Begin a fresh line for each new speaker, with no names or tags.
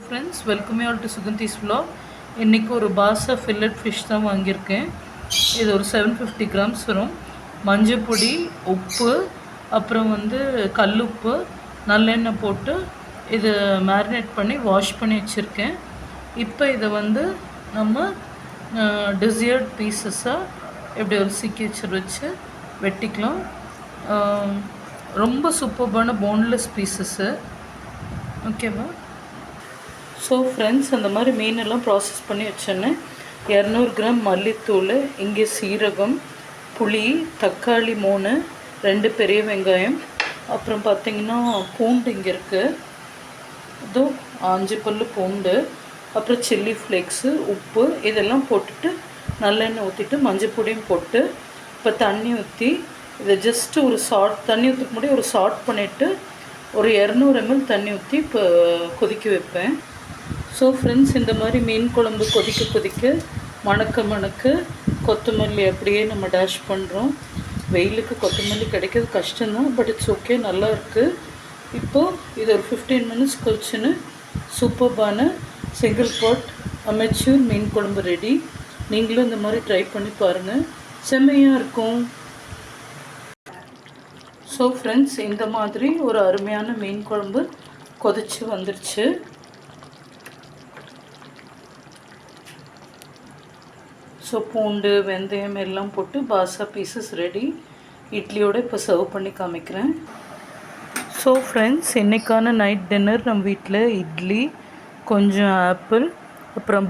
Friends, welcome you all to Suganthi's vlog. இன்றைக்கி ஒரு பாசா fillet fish தான் வாங்கியிருக்கேன். இது ஒரு 750 கிராம்ஸ் வரும். மஞ்சள் பொடி, உப்பு, அப்புறம் கல்லுப்பு, நல்லெண்ணெய் போட்டு இதை மேரினேட் பண்ணி வாஷ் பண்ணி வச்சுருக்கேன். இப்போ இதை நம்ம டிசையர்ட் பீசஸாக எப்படி ஒரு சிக்கேச்சர் வச்சு வெட்டிக்கலாம். ரொம்ப சூப்பர்பான போன்லெஸ் பீசஸ்ஸு. ஓகேவா? ஸோ ஃப்ரெண்ட்ஸ், அந்த மாதிரி மீனெல்லாம் ப்ராசஸ் பண்ணி வச்சோன்னே 200 கிராம் மல்லித்தூள், இங்கே சீரகம், புளி, தக்காளி 3, 2 பெரிய வெங்காயம், அப்புறம் பார்த்திங்கன்னா பூண்டு இங்கே இருக்குது, இதோ 5 பல்லு பூண்டு, அப்புறம் சில்லி ஃப்ளேக்ஸு, உப்பு, இதெல்லாம் போட்டுட்டு நல்லெண்ணெய் ஊற்றிட்டு மஞ்சள் பொடியும் போட்டு இப்போ தண்ணி ஊற்றி இதை ஜஸ்ட்டு ஒரு தண்ணி ஊற்றுக்கு முன்னாடி ஒரு சால்ட் பண்ணிவிட்டு ஒரு 200 ml தண்ணி ஊற்றி இப்போ கொதிக்க வைப்பேன். ஸோ ஃப்ரெண்ட்ஸ், இந்த மாதிரி மீன் குழம்பு கொதிக்க மணக்க கொத்தமல்லி அப்படியே நம்ம டேஷ் பண்ணுறோம். வெயிலுக்கு கொத்தமல்லி கிடைக்கிறது கஷ்டம்தான், பட் இட்ஸ் ஓகே, நல்லா இருக்குது. இப்போது இது ஒரு 15 minutes கழிச்சுன்னு சூப்பர்பான சிங்கிள் பாட் அமெச்சூர் மீன் குழம்பு ரெடி. நீங்களும் இந்த மாதிரி ட்ரை பண்ணி பாருங்கள், செம்மையாக இருக்கும். ஸோ ஃப்ரெண்ட்ஸ், இந்த மாதிரி ஒரு அருமையான மீன் குழம்பு கொதிச்சு வந்துருச்சு. ஸோ பூண்டு, வெந்தயம் எல்லாம் போட்டு பாசா பீசஸ் ரெடி. இட்லியோடு இப்போ சர்வ் பண்ணி காமிக்கிறேன். ஸோ ஃப்ரெண்ட்ஸ், இன்றைக்கான நைட் டின்னர் நம்ம வீட்டில் இட்லி, கொஞ்சம் ஆப்பிள், அப்புறம்